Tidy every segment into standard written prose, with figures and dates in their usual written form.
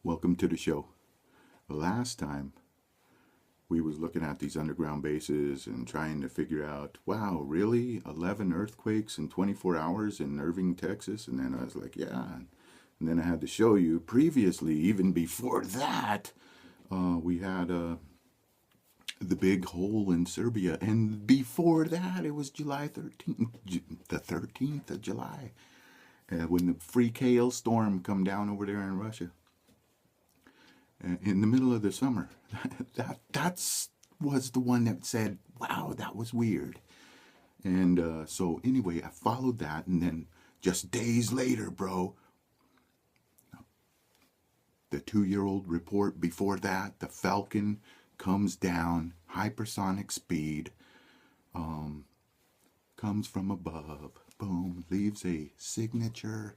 Welcome to the show. Last time we was looking at these underground bases and trying to figure out, wow, really? 11 earthquakes in 24 hours in Irving, Texas? And then I was like, yeah. And then I had to show you previously, even before that, we had the big hole in Serbia. And before that, it was July 13th, the 13th of July, when the freak hail storm come down over there in Russia in the middle of the summer. That's was the one that said, "Wow, that was weird." And so anyway, I followed that, and then just days later, bro, the 2-year-old report before that, the Falcon comes down, hypersonic speed, comes from above, boom, leaves a signature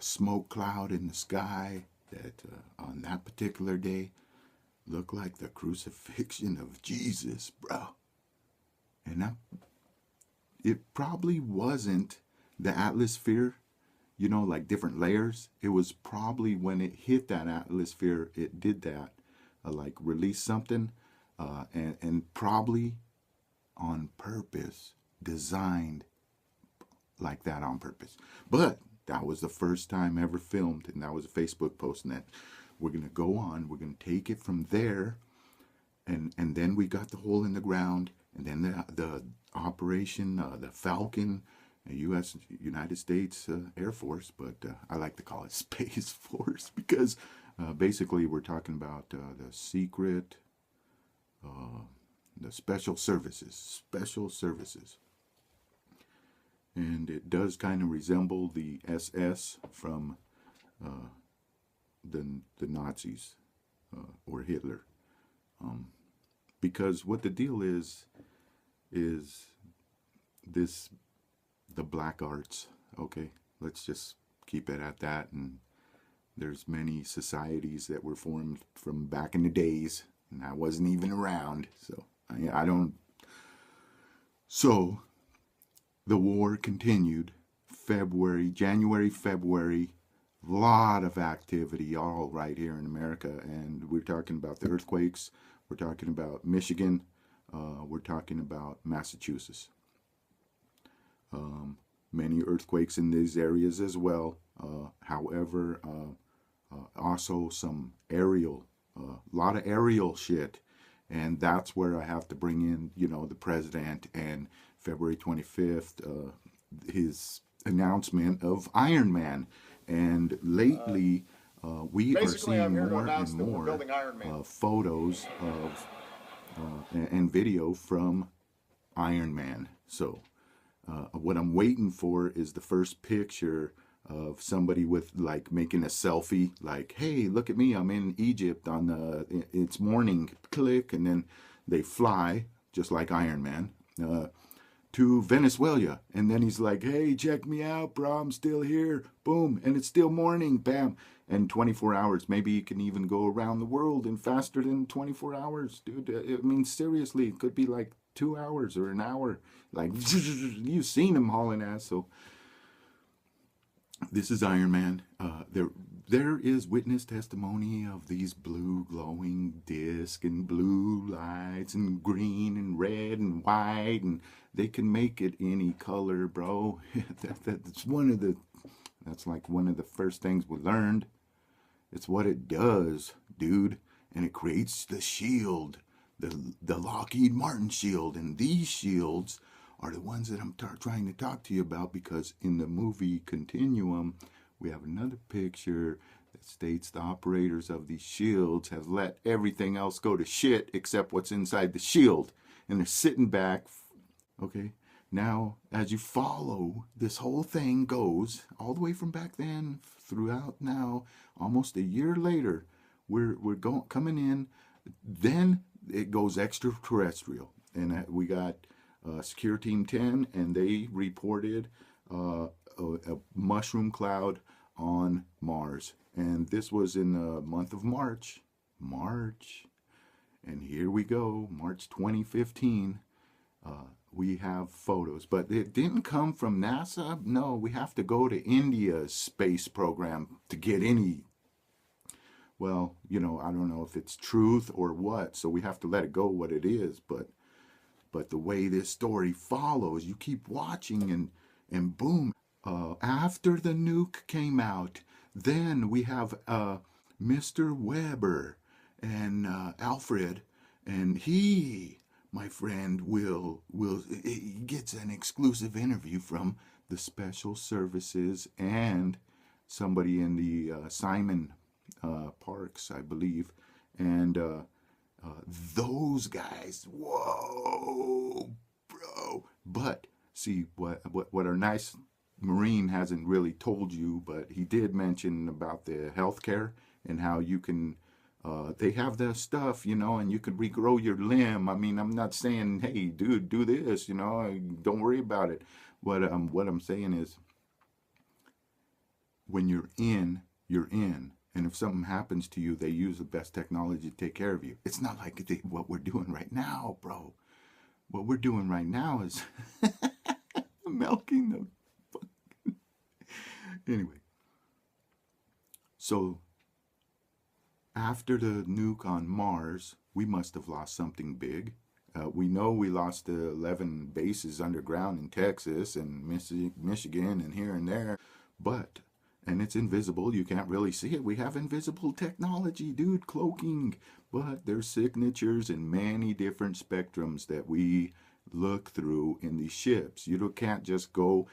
smoke cloud in the sky that on that particular day looked like the crucifixion of Jesus, bro. And it probably wasn't the atmosphere, like different layers. It was probably when it hit that atmosphere, it did that, like release something, and probably on purpose, designed like that on purpose. But that was the first time ever filmed, and that was a Facebook post. And that we're gonna go on. We're gonna take it from there, and then we got the hole in the ground, and then the operation, the Falcon, U.S. United States Air Force, but I like to call it Space Force because basically we're talking about the secret, the special services. And it does kind of resemble the SS from the Nazis or Hitler, because what the deal is this the black arts. Okay, let's just keep it at that. And there's many societies that were formed from back in the days, and I wasn't even around, so I don't. So the war continued. January, February, lot of activity all right here in America. And we're talking about the earthquakes. We're talking about Michigan. We're talking about Massachusetts. Many earthquakes in these areas as well. However, also some aerial, lot of aerial shit. And that's where I have to bring in, the president and February 25th, his announcement of Iron Man. And lately, we are seeing more and more photos of and video from Iron Man. So what I'm waiting for is the first picture of somebody with like making a selfie, like, hey, look at me, I'm in Egypt on it's morning, click, and then they fly just like Iron Man to Venezuela, and then he's like, hey, check me out, bro, I'm still here, boom, and it's still morning, bam, and 24 hours. Maybe you can even go around the world in faster than 24 hours, dude. I mean, seriously, it could be like 2 hours or an hour. Like, you've seen him hauling ass. So this is Iron Man. There is witness testimony of these blue glowing discs and blue lights and green and red and white, and they can make it any color, bro. That's like one of the first things we learned. It's what it does, dude, and it creates the shield, the Lockheed Martin shield, and these shields are the ones that I'm trying to talk to you about, because in the movie Continuum, we have another picture that states the operators of these shields have let everything else go to shit except what's inside the shield. And they're sitting back. Okay, now as you follow, this whole thing goes all the way from back then throughout now, almost a year later, we're coming in. Then it goes extraterrestrial, and we got Secure Team 10, and they reported a mushroom cloud on Mars. And this was in the month of March. And here we go, March 2015. We have photos, but it didn't come from NASA. No, we have to go to India's space program to get any well, you know, I don't know if it's truth or what, so we have to let it go what it is. But the way this story follows, you keep watching, and boom, after the nuke came out, then we have Mr. Weber and Alfred, and he, my friend, will he gets an exclusive interview from the special services and somebody in the Simon Parks, I believe, and those guys. Whoa, bro! But see what our nice Marine hasn't really told you, but he did mention about the healthcare and how you can. They have the stuff, you know, and you could regrow your limb. I mean, I'm not saying, hey, dude, do this, you know, don't worry about it. What I'm saying is, when you're in. And if something happens to you, they use the best technology to take care of you. It's not like what we're doing right now, bro. What we're doing right now is milking them. Anyway, so after the nuke on Mars, we must have lost something big. We know we lost 11 bases underground in Texas and Michigan and here and there, but and it's invisible. You can't really see it. We have invisible technology, dude, cloaking. But there's signatures in many different spectrums that we look through in these ships. You can't just go,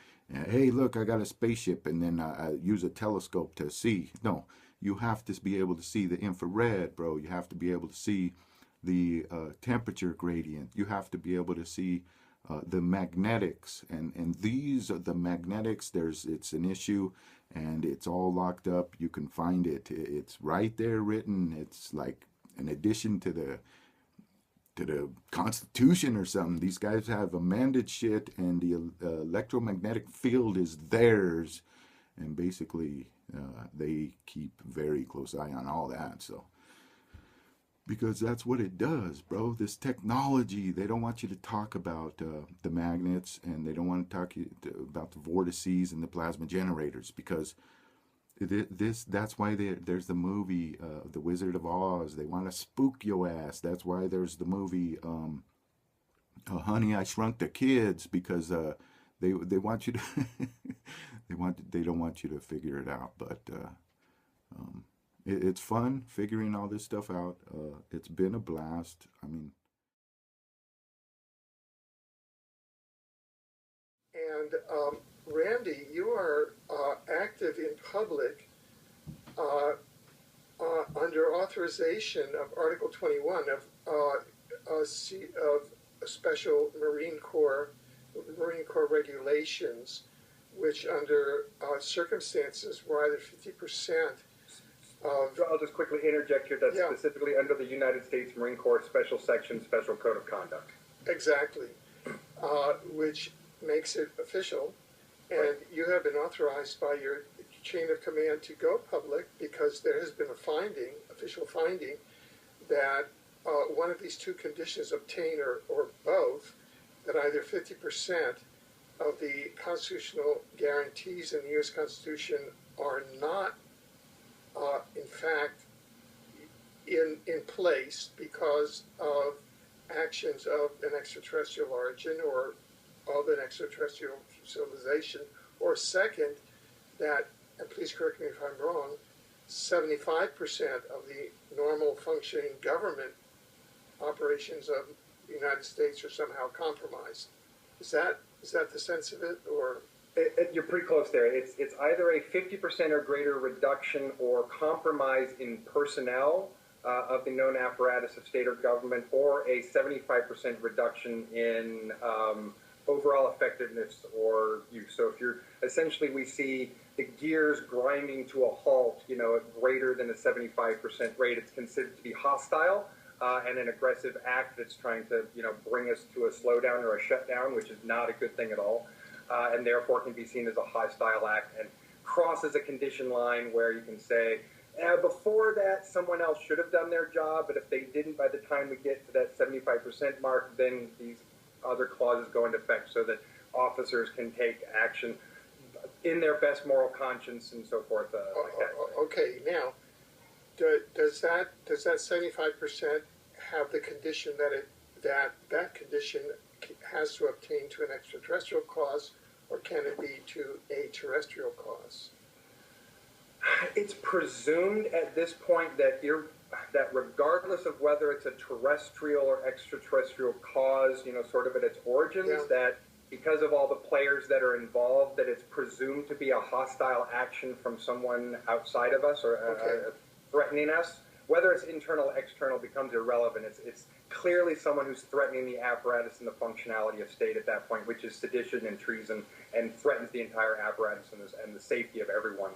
hey, look, I got a spaceship, and then use a telescope to see. No, you have to be able to see the infrared, bro. You have to be able to see the temperature gradient. You have to be able to see the magnetics, and these are the magnetics. It's an issue, and it's all locked up. You can find it. It's right there written. It's like an addition to the Constitution or something. These guys have amended shit, and the electromagnetic field is theirs, and basically they keep very close eye on all that. So. Because that's what it does, bro. This technology, they don't want you to talk about the magnets, and they don't want to talk about the vortices and the plasma generators, because that's why there's the movie The Wizard of Oz. They want to spook your ass. That's why there's the movie Honey, I Shrunk the Kids, because they want you to they don't want you to figure it out, but it's fun figuring all this stuff out. It's been a blast. I mean, And Randy, you are active in public uh, under authorization of Article 21 of Special Marine Corps regulations, which under circumstances where either 50% of I'll just quickly interject here. That's yeah, specifically under the United States Marine Corps Special Section, Special Code of Conduct. exactly, which makes it official, and you have been authorized by your chain of command to go public because there has been a finding, official finding, that one of these two conditions obtain or both, that either 50% of the constitutional guarantees in the U.S. Constitution are not, in fact, in place because of actions of an extraterrestrial origin or of an extraterrestrial civilization, or second, that, and please correct me if I'm wrong, 75% of the normal functioning government operations of the United States are somehow compromised. Is that the sense of it, or? You're pretty close there. It's either a 50% or greater reduction or compromise in personnel of the known apparatus of state or government, or a 75% reduction in overall effectiveness or use. So if you're essentially, we see the gears grinding to a halt, at greater than a 75% rate, it's considered to be hostile and an aggressive act that's trying to, bring us to a slowdown or a shutdown, which is not a good thing at all, and therefore can be seen as a hostile act and crosses a condition line where you can say, before that, someone else should have done their job, but if they didn't by the time we get to that 75% mark, then these other clauses go into effect so that officers can take action in their best moral conscience and so forth. Like that. Okay, now, does that 75% have the condition that condition has to obtain to an extraterrestrial cause, or can it be to a terrestrial cause? It's presumed at this point that regardless of whether it's a terrestrial or extraterrestrial cause, sort of at its origins, Yeah. that because of all the players that are involved, that it's presumed to be a hostile action from someone outside of us or Okay. threatening us. Whether it's internal or external becomes irrelevant. It's clearly someone who's threatening the apparatus and the functionality of state at that point, which is sedition and treason, and threatens the entire apparatus and the safety of everyone.